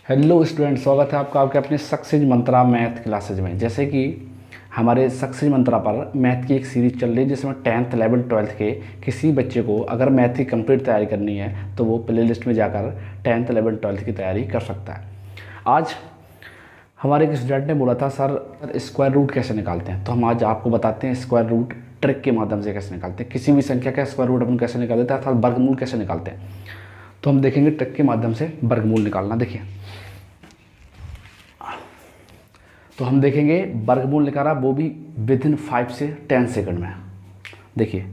Hello student, स्वागत है आपका आपके अपने सक्सेस मंत्रा मैथ क्लासेज में। जैसे कि हमारे सक्सेस मंत्रा पर मैथ की एक सीरीज चल रही है जिसमें 10th 11th 12th के किसी बच्चे को अगर मैथ की कंप्लीट तैयारी करनी है तो वो प्ले लिस्ट में जाकर 10th 11th 12th की तैयारी कर सकता है। आज हमारे एक स्टूडेंट ने बोला था सर स्क्वायर रूट कैसे निकालते हैं, तो हम आज आपको बताते हैं स्क्वायर रूट ट्रिक के माध्यम से कैसे निकालते हैं। किसी भी संख्या का स्क्वायर रूट अपन कैसे निकालते हैं अर्थात वर्गमूल कैसे निकालते हैं, तो हम देखेंगे ट्रिक के माध्यम से वर्गमूल निकालना। देखिए, तो हम देखेंगे वर्गमूल निकाला, वो भी विदिन 5 से 10 सेकंड में। देखिए,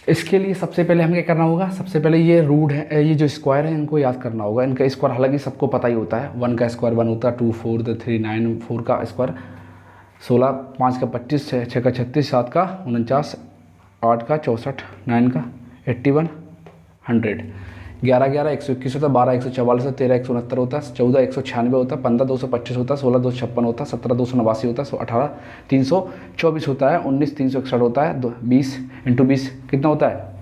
इसके लिए सबसे पहले हमें क्या करना होगा, सबसे पहले ये रूट है, ये जो स्क्वायर है इनको याद करना होगा। इनका स्क्वायर हालांकि सबको पता ही होता है, 1 का स्क्वायर 1 होता है, 2 4 3 9, 4 का स्क्वायर 16, 5 का 25, 6 का 36, 7 का 49, 8 का 64, 9 का 81, 100, 11 11 121 होता है, 12 144 होता है, 13 169 होता है, 14 196 होता है, 15 225 होता है, 16 256 होता है, 17 289 होता है, 18 324 होता है, 19 361 होता है, 20 × 20 कितना होता है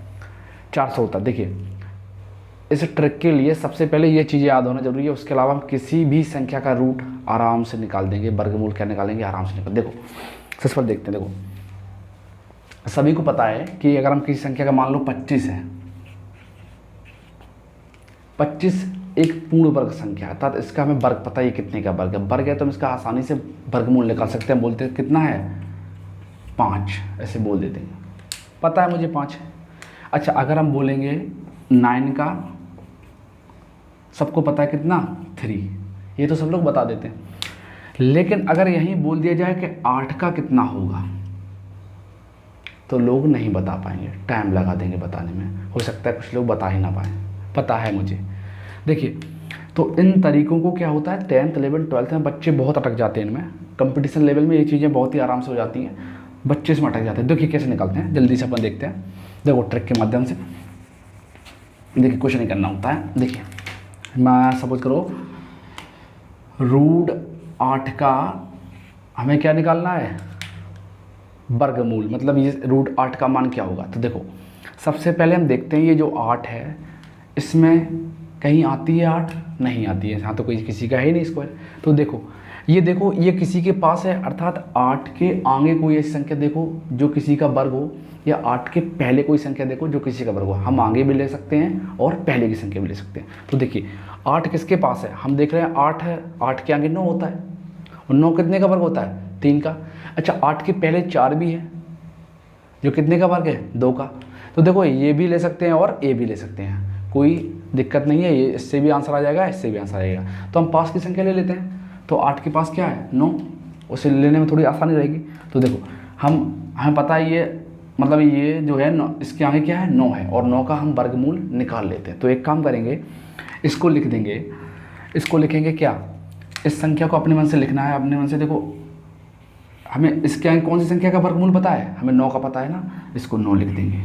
400 होता है। देखिए, इस ट्रिक के लिए सबसे पहले ये चीज़ें याद होना जरूरी है। उसके अलावा हम किसी भी संख्या का रूट आराम से निकाल देंगे, वर्गमूल क्या निकालेंगे आराम से निकाल। देखो सबसे पहले देखते हैं। देखो, सभी को पता है कि अगर हम किसी संख्या का मान लो 25 है, 25 एक पूर्ण वर्ग संख्या है, अर्थात इसका हमें वर्ग पता है ये कितने का वर्ग है। वर्ग है तो हम इसका आसानी से वर्गमूल निकाल सकते हैं। बोलते हैं कितना है 5, ऐसे बोल देते हैं, पता है मुझे 5। अच्छा, अगर हम बोलेंगे 9 का, सबको पता है कितना 3, ये तो सब लोग बता देते हैं। लेकिन अगर यहीं बोल दिया जाए कि 8 का कितना होगा तो लोग नहीं बता पाएंगे, टाइम लगा देंगे बताने में। हो सकता है कुछ लोग बता ही ना पाएँ, पता है मुझे। देखिए, तो इन तरीकों को क्या होता है 10th 11th 12th में बच्चे बहुत अटक जाते हैं इनमें। कंपटीशन लेवल में ये चीज़ें बहुत ही आराम से हो जाती हैं, बच्चे इसमें अटक जाते हैं। देखिए कैसे निकालते हैं, जल्दी से अपन देखते हैं। देखो ट्रिक के माध्यम से देखिए कुछ नहीं करना होता है। देखिए, मैं सपोज करो रूट 8 का हमें क्या निकालना है वर्गमूल, मतलब ये रूट 8 का मान क्या होगा। तो देखो सबसे पहले हम देखते हैं ये जो 8 है इसमें कहीं आती है 8, नहीं आती है, यहाँ तो कोई किसी का है ही नहीं स्क्वायर। तो देखो ये किसी के पास है, अर्थात 8 के आगे कोई ऐसी संख्या देखो जो किसी का वर्ग हो, या 8 के पहले कोई संख्या देखो जो किसी का वर्ग हो। हम आगे भी ले सकते हैं और पहले की संख्या भी ले सकते हैं। तो देखिए 8 किसके पास है, हम देख रहे हैं 8 है, 8 के आगे 9 होता है, और 9 कितने का वर्ग होता है 3 का। अच्छा, 8 के पहले 4 भी है जो कितने का वर्ग है 2 का। तो देखो ये भी ले सकते हैं और ये भी ले सकते हैं, कोई दिक्कत नहीं है, ये इससे भी आंसर आ जाएगा, इससे भी आंसर आ जाएगा। तो हम पास की संख्या ले लेते हैं। तो 8 के पास क्या है 9, उसे लेने में थोड़ी आसानी रहेगी। तो देखो हमें पता है ये मतलब ये जो है 9, इसके आगे क्या है 9 है, और 9 का हम वर्गमूल निकाल लेते हैं। तो एक काम करेंगे, इसको लिख देंगे, इसको लिखेंगे क्या, इस संख्या को अपने मन से लिखना है, अपने मन से। देखो हमें इसके आगे कौन सी संख्या का वर्गमूल पता है, हमें 9 का पता है ना, इसको 9 लिख देंगे।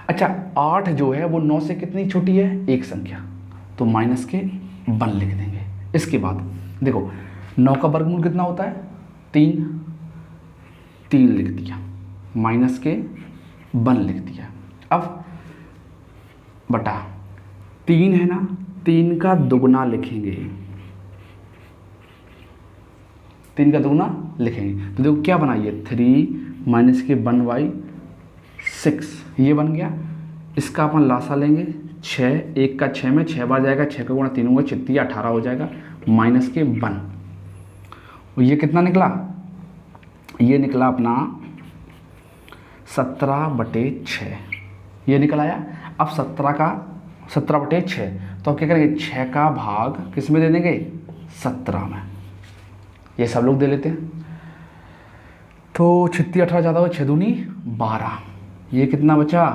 अच्छा, 8 जो है वो 9 से कितनी छोटी है, एक संख्या, तो माइनस के 1 लिख देंगे। इसके बाद देखो 9 का वर्गमूल कितना होता है 3, 3 लिख दिया, माइनस के 1 लिख दिया। अब बटा 3 है ना, 3 का दुगना लिखेंगे, 3 का दुगना लिखेंगे। तो देखो क्या बना, ये 3 माइनस के 1/6, ये बन गया। इसका अपन लासा लेंगे 6, 1 का 6 में 6 बार जाएगा, 6 का गुणा 3 होगा, 6 18 हो जाएगा, माइनस के 1। और ये कितना निकला, ये निकला अपना 17/6, ये निकल आया। अब 17/6, तो अब क्या करेंगे 6 का भाग किस में दे देंगे 17 में, ये सब लोग दे लेते हैं। तो 36 18 ज़्यादा हो, 6 दूनी 12, ये कितना बचा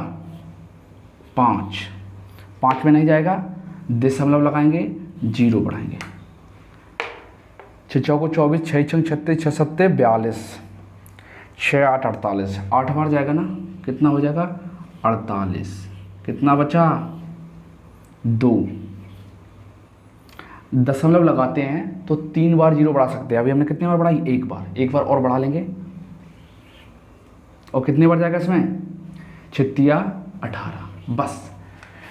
5, 5 में नहीं जाएगा, दशमलव लगाएंगे, 0 बढ़ाएंगे, 6 चौको 24, 6 छंग 36, 6 सत्ते 42, 6 8 48, 8 बार जाएगा ना, कितना हो जाएगा 48, कितना बचा 2, दशमलव लगाते हैं तो 3 बार 0 बढ़ा सकते हैं। अभी हमने कितनी बार बढ़ाई, एक बार और बढ़ा लेंगे, और कितनी बार जाएगा इसमें 6 18, बस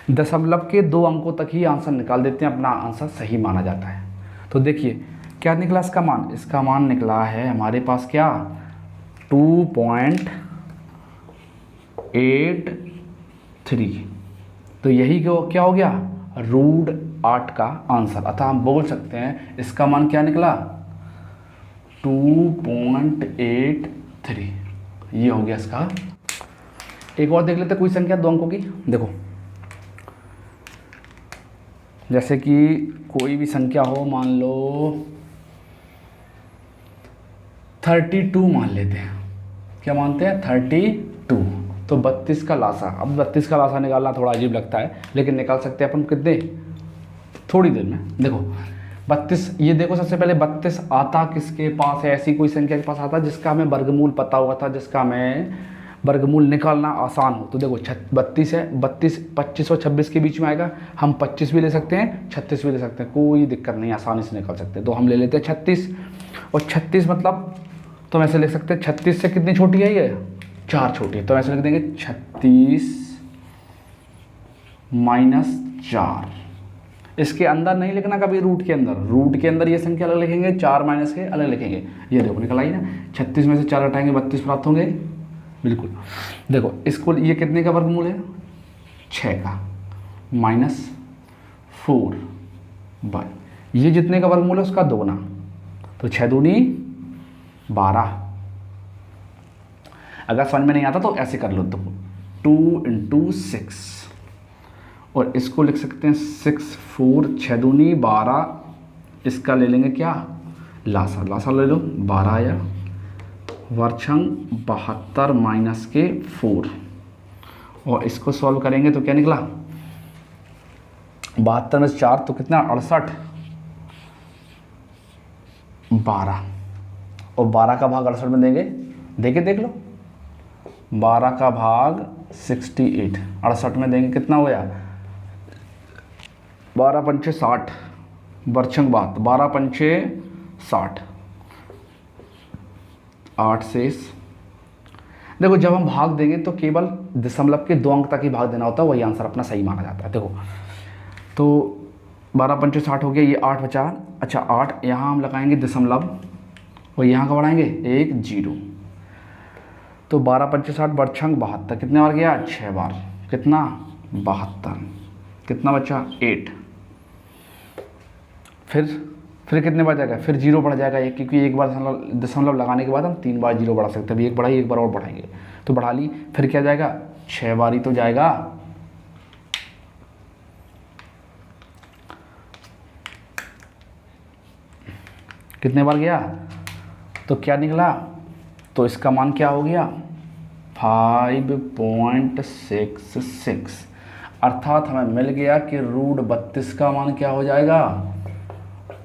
दशमलव के 2 अंकों तक ही आंसर निकाल देते हैं, अपना आंसर सही माना जाता है। तो देखिए क्या निकला इसका मान, इसका मान निकला है हमारे पास क्या 2.83। तो यही क्या हो गया √8 का आंसर। अतः हम बोल सकते हैं इसका मान क्या निकला 2.83। ये हो गया इसका। एक और देख लेते हैं कोई संख्या 2 अंकों की। देखो जैसे कि कोई भी संख्या हो, मान लो 32 मान लेते हैं। क्या मानते हैं 32। तो 32 का लासा, अब 32 का लासा निकालना थोड़ा अजीब लगता है, लेकिन निकाल सकते हैं अपन कितने, थोड़ी देर में। देखो 32, ये देखो सबसे पहले 32 आता किसके पास है, ऐसी कोई संख्या के पास आता जिसका हमें वर्गमूल पता हुआ था, जिसका हमें वर्गमूल निकालना आसान हो। तो देखो 32 है, 32 25 और 26 के बीच में आएगा। हम 25 भी ले सकते हैं, 36 भी ले सकते हैं, कोई दिक्कत नहीं, आसानी से निकाल सकते हैं। तो हम ले लेते हैं 36, और 36 मतलब तो हम ऐसे लिख सकते हैं 36 से कितनी छोटी है ये 4 छोटी है। तो ऐसे लिख देंगे 36 - 4। इसके अंदर नहीं लिखना कभी रूट के अंदर, रूट के अंदर ये संख्या अलग लिखेंगे, 4 माइनस के अलग लिखेंगे। ये देखो निकल आई ना, 36 में से 4 हटाएंगे 32 प्राप्त होंगे। बिल्कुल देखो इसको, ये कितने का वर्गमूल है 6 का, -4/, ये जितने का वर्गमूल है उसका दोगुना, तो 6 दूनी 12। अगर समझ में नहीं आता तो ऐसे कर लो, तो 2 × 6, और इसको लिख सकते हैं 6 4, 6 दूनी 12। इसका ले लेंगे क्या लासा, लासा ले लो 12 या वर्छंग 72 माइनस के 4, और इसको सॉल्व करेंगे तो क्या निकला 72 में 4 तो कितना 68, 12, और 12 का भाग 68 में देंगे, देख लो 12 का भाग 68 68 में देंगे, कितना हो गया 12 × 5 = 60, वर्छंग 12 × 5 = 60, 8 शेष। देखो जब हम भाग देंगे तो केवल दशमलव के 2 अंक तक ही भाग देना होता है, वही आंसर अपना सही माना जाता है। देखो तो 12 × 5 = 60 हो गया, ये 8 बचा। अच्छा 8 यहाँ हम लगाएंगे दशमलव, और यहाँ का बढ़ाएंगे 1 0, तो 12 × 5 = 60, वर्छंग 72, कितने बार गया 6 बार, कितना 72, कितना बचा 8। फिर कितने बार जाएगा, फिर 0 बढ़ जाएगा एक, क्योंकि एक बार दशमलव लगाने के बाद हम 3 बार 0 बढ़ा सकते हैं। अभी एक बढ़ाई, एक बार और बढ़ाएंगे, तो बढ़ा ली, फिर क्या जाएगा 6 बार ही तो जाएगा। कितने बार गया, तो क्या निकला, तो इसका मान क्या हो गया 5.66, अर्थात हमें मिल गया कि √32 का मान क्या हो जाएगा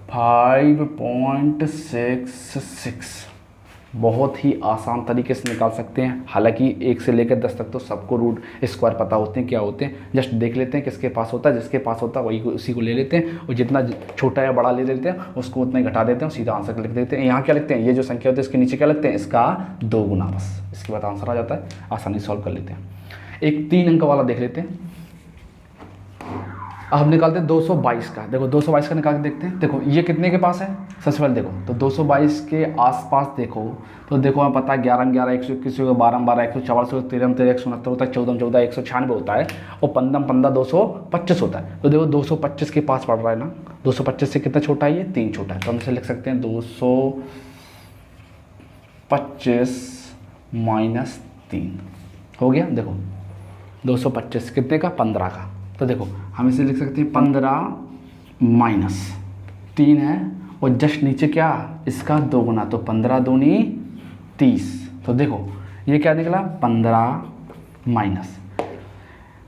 5.66। बहुत ही आसान तरीके से निकाल सकते हैं। हालांकि 1 से लेकर 10 तक तो सबको रूट स्क्वायर पता होते हैं क्या होते हैं, जस्ट देख लेते हैं किसके पास होता है, जिसके पास होता है वही उसी को ले लेते हैं, और जितना छोटा या बड़ा ले लेते हैं उसको उतना ही घटा देते हैं, सीधा आंसर लिख देते हैं। यहाँ क्या लिखते हैं, ये जो संख्या होती है इसके नीचे क्या लिखते हैं, इसका 2 गुना, बस इसके बाद आंसर आ जाता है, आसानी से सॉल्व कर लेते हैं। एक 3 अंक वाला देख लेते हैं। अब हम निकालते हैं 222 का। देखो 222 का निकाल के देखते हैं। देखो ये कितने के पास है, सबसे पहले देखो तो 222 के आसपास देखो तो देखो हमें पता है 11 11 121 12 12 144 13 13 169 होता है, 14 14 196 होता है, और 15 15 225 होता है। तो देखो 225 के पास पड़ रहा है ना, 225 से कितना छोटा है ये 3 छोटा है, तो हम इसे लिख सकते हैं 225 - 3 हो गया। देखो 225 कितने का 15 का, तो देखो हम इसे लिख सकते हैं 15 - 3 है, और जस्ट नीचे क्या इसका 2 गुना, तो 15 दूनी 30। तो देखो ये क्या निकला 15 माइनस।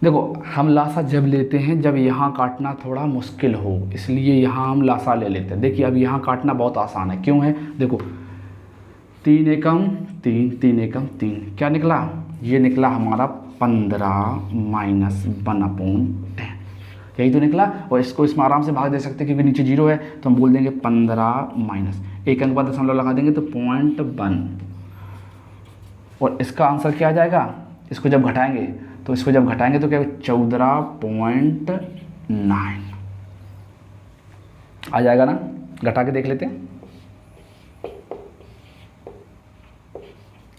देखो हम लासा जब लेते हैं जब यहाँ काटना थोड़ा मुश्किल हो, इसलिए यहाँ हम लासा ले लेते हैं। देखिए अब यहाँ काटना बहुत आसान है, क्यों है, देखो 3 एकम 3 3 एकम 3, क्या निकला, ये निकला हमारा 15 - 1/10, यही तो निकला। और इसको इसमें आराम से भाग दे सकते हैं क्योंकि नीचे 0 है, तो हम बोल देंगे 15 माइनस 1 अंक बाद दशमलव लगा देंगे तो 0.1, और इसका आंसर क्या आ जाएगा, इसको जब घटाएंगे तो इसको जब घटाएंगे तो क्या 14.9 आ जाएगा ना। घटा के देख लेते हैं,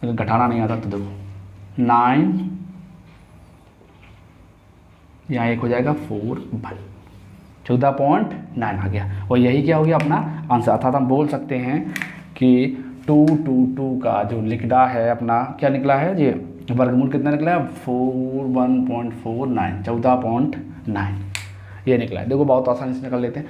अगर घटाना नहीं आता तो देखो 9 यहाँ एक हो जाएगा 4 1 14.9 आ गया। और यही क्या हो गया अपना आंसर। अर्थात हम बोल सकते हैं कि 222 का जो लिखना है अपना क्या निकला है, ये वर्गमूल कितना निकला है 41.49 14.9 ये निकला है। देखो बहुत आसानी से निकल लेते हैं।